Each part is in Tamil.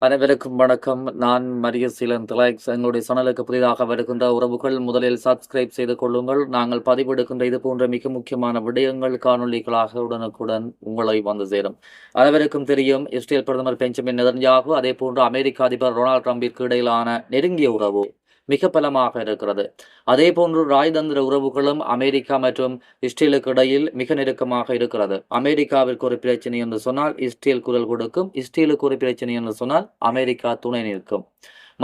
அனைவருக்கும் வணக்கம். நான் மரியசீலன் திலாக்ஸ். எங்களுடைய சேனலுக்கு புதிதாக வருகின்ற உறவுகள் முதலில் சப்ஸ்கிரைப் செய்து கொள்ளுங்கள். நாங்கள் பதிவெடுக்கின்ற இது போன்ற மிக முக்கியமான விடயங்கள் காணொலிகளாக உடனுக்குடன் உங்களை வந்து சேரும். அனைவருக்கும் தெரியும், இஸ்ரேல் பிரதமர் பெஞ்சமின் நெதன்யாகு அதே போன்று அமெரிக்க அதிபர் டொனால்ட் ட்ரம்பிற்கு இடையிலான நெருங்கிய உறவு மிக பலமாக இருக்கிறது. அதே போன்று ராஜதந்திர உறவுகளும் அமெரிக்கா மற்றும் இஸ்ரேலுக்கு இடையில் மிக நெருக்கமாக இருக்கிறது. அமெரிக்காவிற்கு ஒரு பிரச்சனை என்று சொன்னால் இஸ்ரேல் குரல் கொடுக்கும், இஸ்ரேலுக்கு ஒரு பிரச்சனை என்று சொன்னால் அமெரிக்கா துணை நிற்கும்.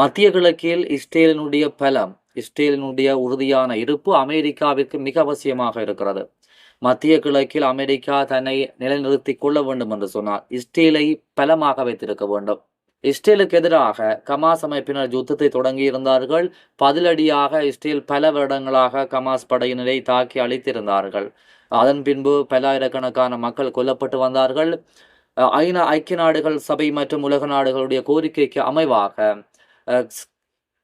மத்திய கிழக்கில் இஸ்ரேலினுடைய பலம், இஸ்ரேலினுடைய உறுதியான இருப்பு அமெரிக்காவிற்கு மிக அவசியமாக இருக்கிறது. மத்திய கிழக்கில் அமெரிக்கா தன்னை நிலைநிறுத்திக் கொள்ள வேண்டும் என்று சொன்னால் இஸ்ரேலை பலமாக வைத்திருக்க வேண்டும். இஸ்ரேலுக்கு எதிராக கமாஸ் அமைப்பினர் யுத்தத்தை தொடங்கியிருந்தார்கள். பதிலடியாக இஸ்ரேல் பல வருடங்களாக கமாஸ் படையினரை தாக்கி அழித்திருந்தார்கள். அதன் பின்பு பல்லாயிரக்கணக்கான மக்கள் கொல்லப்பட்டு வந்தார்கள். ஐக்கிய நாடுகள் சபை மற்றும் உலக நாடுகளுடைய கோரிக்கைக்கு அமைவாக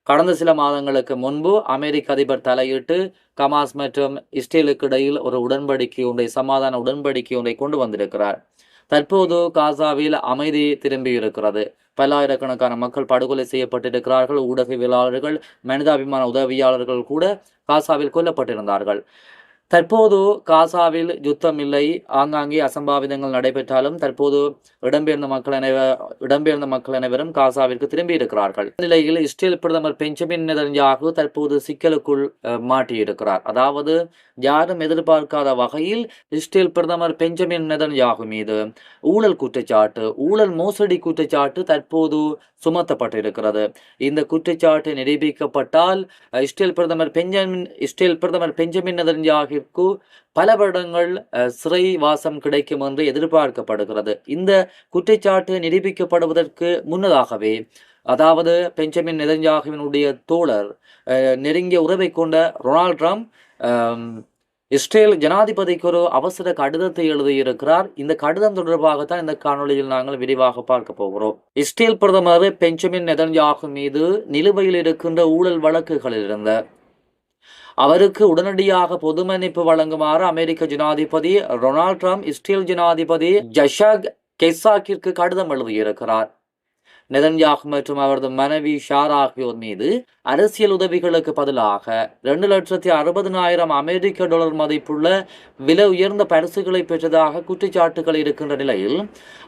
கடந்த சில மாதங்களுக்கு முன்பு அமெரிக்க அதிபர் தலையிட்டு கமாஸ் மற்றும் இஸ்ரேலுக்கு இடையில் ஒரு உடன்படிக்கை ஒன்றை, சமாதான உடன்படிக்கை ஒன்றை கொண்டு வந்திருக்கிறார். தற்போது காசாவில் அமைதி திரும்பி இருக்கிறது. பல்லாயிரக்கணக்கான மக்கள் படுகொலை செய்யப்பட்டிருக்கிறார்கள். ஊடகவியலாளர்கள், மனிதாபிமான உதவியாளர்கள் கூட காசாவில் கொல்லப்பட்டிருந்தார்கள். தற்போது காசாவில் யுத்தம் இல்லை, ஆங்காங்கே அசம்பாவிதங்கள் நடைபெற்றாலும் தற்போது இடம்பெயர்ந்த மக்கள் அனைவரும் காசாவிற்கு திரும்பி இருக்கிறார்கள். நிலையில் இஸ்ரேல் பிரதமர் பெஞ்சமின் நெதன்யாகு தற்போது சிக்கலுக்குள் மாட்டியிருக்கிறார். அதாவது யாரும் எதிர்பார்க்காத வகையில் இஸ்ரேல் பிரதமர் பெஞ்சமின் நெதன்யாகு மீது ஊழல் குற்றச்சாட்டு, ஊழல் மோசடி குற்றச்சாட்டு தற்போது சுமத்தப்பட்டிருக்கிறது. இந்த குற்றச்சாட்டு நிரூபிக்கப்பட்டால் இஸ்ரேல் பிரதமர் பெஞ்சமின் நெதன்யாகுவிற்கு பல வருடங்கள் சிறை வாசம் கிடைக்கும் என்று எதிர்பார்க்கப்படுகிறது. இந்த குற்றச்சாட்டு நிரூபிக்கப்படுவதற்கு முன்னதாகவே, அதாவது பெஞ்சமின் நெதன்யாகுவினுடைய தோழர், நெருங்கிய உறவை கொண்ட டொனால்ட் ட்ரம்ப் இஸ்ரேல் ஜனாதிபதிக்கு ஒரு அவசர கடிதத்தை எழுதியிருக்கிறார். இந்த கடிதம் தொடர்பாகத்தான் இந்த காணொலியில் நாங்கள் விரிவாக பார்க்க போகிறோம். இஸ்ரேல் பிரதமர் பெஞ்சமின் நெதன்யாகு மீது நிலுவையில் இருக்கின்ற ஊழல் வழக்குகளில் இருந்த அவருக்கு உடனடியாக பொது மன்னிப்பு வழங்குமாறு அமெரிக்க ஜனாதிபதி டொனால்ட் ட்ரம்ப் இஸ்ரேல் ஜனாதிபதி ஜஷக் கெசாக்கிற்கு கடிதம் எழுதியிருக்கிறார். நெதன்யாகு மற்றும் அவரது மனைவி ஷாரா ஆகியோர் மீது அரசியல் உதவிகளுக்கு பதிலாக 2,60,000 அமெரிக்க டாலர் மதிப்புள்ள விலை உயர்ந்த பரிசுகளை பெற்றதாக குற்றச்சாட்டுகள் இருக்கின்ற நிலையில்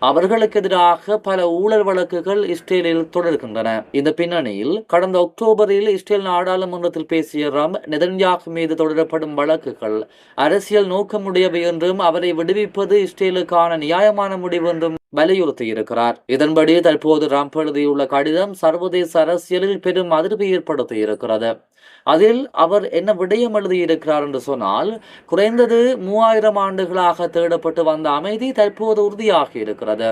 அவர்களுக்கு எதிராக பல ஊழல் வழக்குகள் இஸ்ரேலில் தொடர்கின்றன. இந்த பின்னணியில் கடந்த அக்டோபரில் இஸ்ரேல் நாடாளுமன்றத்தில் பேசிய ட்ரம்ப் நெதன்யாகு மீது தொடரப்படும் வழக்குகள் அரசியல் நோக்கமுடையவை என்றும் அவரை விடுவிப்பது இஸ்ரேலுக்கான நியாயமான முடிவு என்றும் வலியுறுத்தியிருக்கிறார். இதன்படி தற்போது ட்ரம்ப் எழுதியுள்ள கடிதம் சர்வதேச அரசியலில் பெரும் அதிர்வை ஏற்படுத்தி இருக்கிறது. அதில் அவர் என்ன விடயம் எழுதியிருக்கிறார் என்று சொன்னால், குறைந்தது 3000 ஆண்டுகளாக தேடப்பட்டு வந்த அமைதி தற்போது உறுதியாகி இருக்கிறது.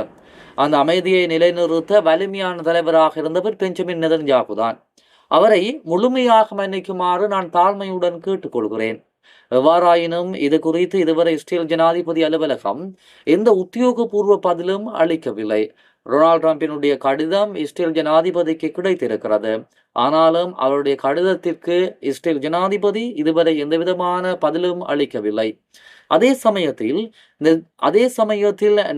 அந்த அமைதியை நிலைநிறுத்த வலிமையான தலைவராக இருந்தவர் பெஞ்சமின் நெதன்யாகு தான். அவரை முழுமையாக மன்னிக்குமாறு நான் தாழ்மையுடன் கேட்டுக்கொள்கிறேன். எவ்வாறாயினும் இது குறித்து இதுவரை இஸ்ரேல் ஜனாதிபதி அலுவலகம் எந்த உத்தியோகபூர்வ பதிலும் அளிக்கவில்லை. டொனால்ட் ட்ரம்பினுடைய கடிதம் இஸ்ரேல் ஜனாதிபதிக்கு கிடைத்திருக்கிறது. ஆனாலும் அவருடைய கடிதத்திற்கு இஸ்ரேல் ஜனாதிபதி இதுவரை எந்தவிதமான பதிலும் அளிக்கவில்லை. அதே சமயத்தில்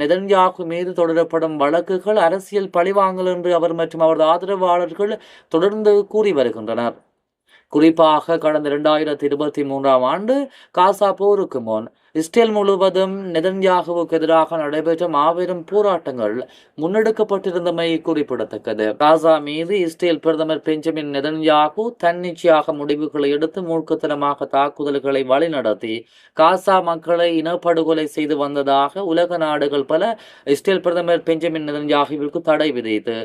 நெதன்யாகு மீது தொடரப்படும் வழக்குகள் அரசியல் பழிவாங்கல் என்று அவர் மற்றும் அவரது ஆதரவாளர்கள் தொடர்ந்து கூறி வருகின்றனர். குறிப்பாக கடந்த 2023 ஆண்டு காசா போருக்கு முன் இஸ்ரேல் முழுவதும் நெதன்யாகுவுக்கு எதிராக நடைபெற்ற மாபெரும் போராட்டங்கள் முன்னெடுக்கப்பட்டிருந்தமை குறிப்பிடத்தக்கது. காசா மீது இஸ்ரேல் பிரதமர் பெஞ்சமின் நெதன்யாகு தன்னிச்சையாக முடிவுகளை எடுத்து மூர்க்கத்தனமாக தாக்குதல்களை வழிநடத்தி காசா மக்களை இனப்படுகொலை செய்து வந்ததாக உலக நாடுகள் பல இஸ்ரேல் பிரதமர் பெஞ்சமின் நெதன்யாகுவிற்கு தடை விதித்து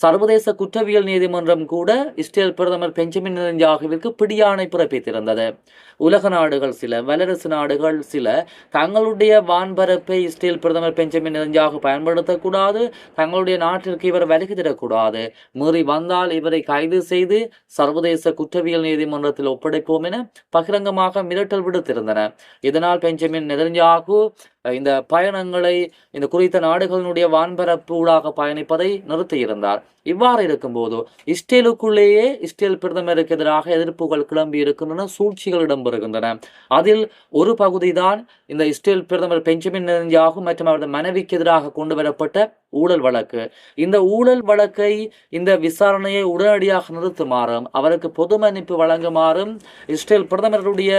சர்வதேச குற்றவியல் நீதிமன்றம் கூட இஸ்ரேல் பிரதமர் பெஞ்சமின் நெதன்யாகுவிற்கு பிடியாணை பிறப்பித்திருந்தது. உலக நாடுகள் சில, வல்லரசு நாடுகள் சில தங்களுடைய வான்பரப்பை இஸ்ரேல் பிரதமர் பெஞ்சமின் நெதன்யாகு பயன்படுத்தக்கூடாது, தங்களுடைய நாட்டிற்கு இவர் வருகை தரக்கூடாது, மீறி வந்தால் இவரை கைது செய்து சர்வதேச குற்றவியல் நீதிமன்றத்தில் ஒப்படைப்போம் என பகிரங்கமாக மிரட்டல் விடுத்திருந்தன. இதனால் பெஞ்சமின் நெதன்யாகு இந்த பயணங்களை, இந்த குறித்த நாடுகளினுடைய வான்பரப்பு ஊடாக பயணிப்பதை நிறுத்தியிருந்தார். இவ்வாறு இருக்கும்போது இஸ்ரேலுக்குள்ளேயே இஸ்ரேல் பிரதமருக்கு எதிராக எதிர்ப்புகள் கிளம்பி இருக்கின்றன, சூழ்ச்சிகள் இடம்பெறுகின்றன. அதில் ஒரு பகுதிதான் இந்த இஸ்ரேல் பிரதமர் பெஞ்சமின் நெதன்யாகு மற்றும் அவரது மனைவிக்கு எதிராக கொண்டு வரப்பட்ட ஊழல் வழக்கு. இந்த ஊழல் வழக்கை இந்த விசாரணையை உடனடியாக நிறுத்துமாறும் அவருக்கு பொது மன்னிப்பு வழங்குமாறும் இஸ்ரேல் பிரதமருடைய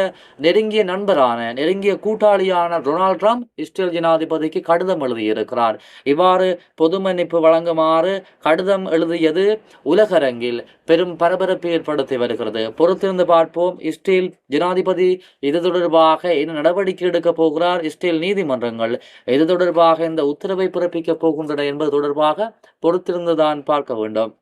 நெருங்கிய நண்பரான நெருங்கிய கூட்டாளியான டொனால்ட் ட்ரம்ப் இஸ்ரேல் ஜனாதிபதிக்கு கடிதம் எழுதியிருக்கிறார். இவ்வாறு பொது மன்னிப்பு வழங்குமாறு கடிதம் எழுதியது உலகரங்கில் பெரும் பரபரப்பை ஏற்படுத்தி வருகிறது. பொறுத்திருந்து பார்ப்போம். இஸ்ரேல் ஜனாதிபதி இது தொடர்பாக என்ன நடவடிக்கை எடுக்கப் போகிறார், இஸ்ரேல் நீதிமன்றங்கள் இது தொடர்பாக இந்த உத்தரவை பிறப்பிக்கப் போகின்றன என்பது தொடர்பாக பொறுத்திருந்துதான் பார்க்க வேண்டும்.